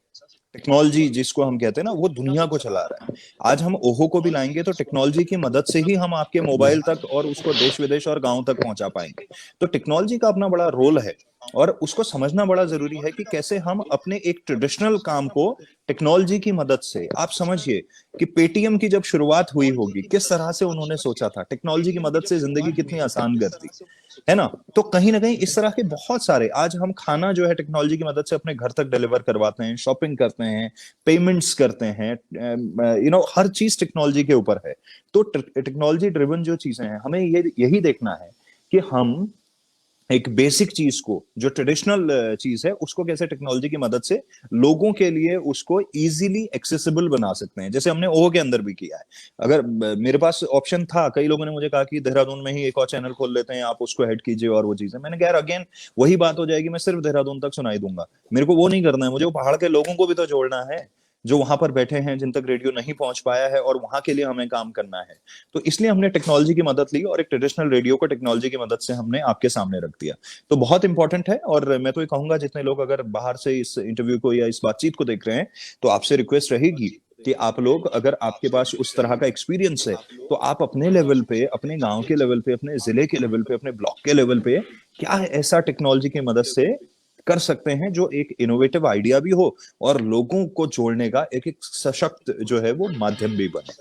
Speaker 2: टेक्नोलॉजी जिसको हम कहते हैं ना, वो दुनिया को चला रहा है। आज हम ओहो को भी लाएंगे तो टेक्नोलॉजी की मदद से ही हम आपके मोबाइल तक और उसको देश विदेश और गांव तक पहुंचा पाएंगे। तो टेक्नोलॉजी का अपना बड़ा रोल है और उसको समझना बड़ा जरूरी है कि कैसे हम अपने एक ट्रेडिशनल काम को टेक्नोलॉजी की मदद से, आप समझिए कि पेटीएम की जब शुरुआत हुई होगी किस तरह से उन्होंने सोचा था, टेक्नोलॉजी की मदद से जिंदगी कितनी आसान कर दी है ना। तो कहीं ना कहीं इस तरह के बहुत सारे, आज हम खाना जो है टेक्नोलॉजी की मदद से अपने घर तक डिलीवर करवाते हैं, शॉपिंग करते हैं, पेमेंट्स करते हैं, हर चीज टेक्नोलॉजी के ऊपर है। तो टेक्नोलॉजी ड्रिवन जो चीजें हैं, हमें यही देखना है कि हम एक बेसिक चीज को, जो ट्रेडिशनल चीज है, उसको कैसे टेक्नोलॉजी की मदद से लोगों के लिए उसको इजीली एक्सेसिबल बना सकते हैं, जैसे हमने ओहो के अंदर भी किया है। अगर मेरे पास ऑप्शन था, कई लोगों ने मुझे कहा कि देहरादून में ही एक और चैनल खोल लेते हैं, आप उसको हेड कीजिए और वो चीजें, मैंने कहा अगेन वही बात हो जाएगी, मैं सिर्फ देहरादून तक सुनाई दूंगा, मेरे को वो नहीं करना है, मुझे वो पहाड़ के लोगों को भी तो जोड़ना है जो वहां पर बैठे हैं, जिन तक रेडियो नहीं पहुंच पाया है, और वहां के लिए हमें काम करना है। तो इसलिए हमने टेक्नोलॉजी की मदद ली और एक ट्रेडिशनल रेडियो को टेक्नोलॉजी की मदद से हमने आपके सामने रख दिया। तो बहुत इंपॉर्टेंट है। और मैं तो ये कहूंगा, जितने लोग अगर बाहर से इस इंटरव्यू को या इस बातचीत को देख रहे हैं, तो आपसे रिक्वेस्ट रहेगी कि आप लोग, अगर आपके पास उस तरह का एक्सपीरियंस है, तो आप अपने लेवल पे, अपने गांव के लेवल पे, अपने जिले के लेवल पे, अपने ब्लॉक के लेवल पे क्या ऐसा टेक्नोलॉजी की मदद से कर सकते हैं जो एक इनोवेटिव आइडिया भी हो और लोगों को जोड़ने का एक सशक्त जो है वो माध्यम भी बने।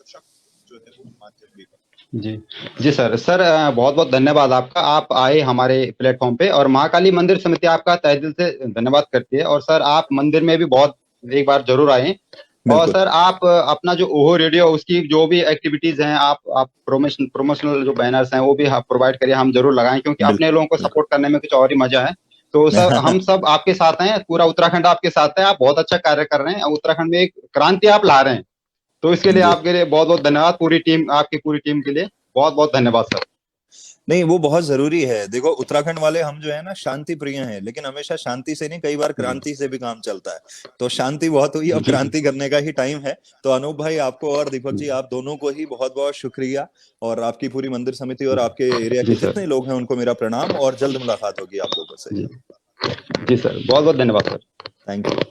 Speaker 1: जी जी सर बहुत बहुत धन्यवाद आपका, आप आए हमारे प्लेटफॉर्म पे, और महाकाली मंदिर समिति आपका तहे दिल से धन्यवाद करती है। और सर आप मंदिर में भी बहुत एक बार जरूर आए। और सर आप अपना जो ओहो रेडियो, उसकी जो भी एक्टिविटीज हैं, आप प्रोमोशनल जो बैनर्स हैं वो भी प्रोवाइड करिए, हम जरूर लगाएं, क्योंकि अपने लोगों को सपोर्ट करने में कुछ और ही मजा है। तो सर हम सब आपके साथ हैं, पूरा उत्तराखंड आपके साथ है, आप बहुत अच्छा कार्य कर रहे हैं, उत्तराखंड में एक क्रांति आप ला रहे हैं। तो इसके लिए आपके लिए बहुत बहुत धन्यवाद, पूरी टीम, आपकी पूरी टीम के लिए बहुत बहुत धन्यवाद सर।
Speaker 2: नहीं, वो बहुत जरूरी है। देखो, उत्तराखंड वाले हम जो है ना, शांति प्रिय हैं, लेकिन हमेशा शांति से नहीं, कई बार क्रांति से भी काम चलता है। तो शांति बहुत हुई, अब क्रांति करने का ही टाइम है। तो अनूप भाई, आपको और दीपक जी, आप दोनों को ही बहुत बहुत शुक्रिया, और आपकी पूरी मंदिर समिति और आपके एरिया के जितने लोग हैं उनको मेरा प्रणाम, और जल्द मुलाकात होगी आप लोगों से।
Speaker 1: जी सर, बहुत बहुत धन्यवाद सर।
Speaker 2: Thank you.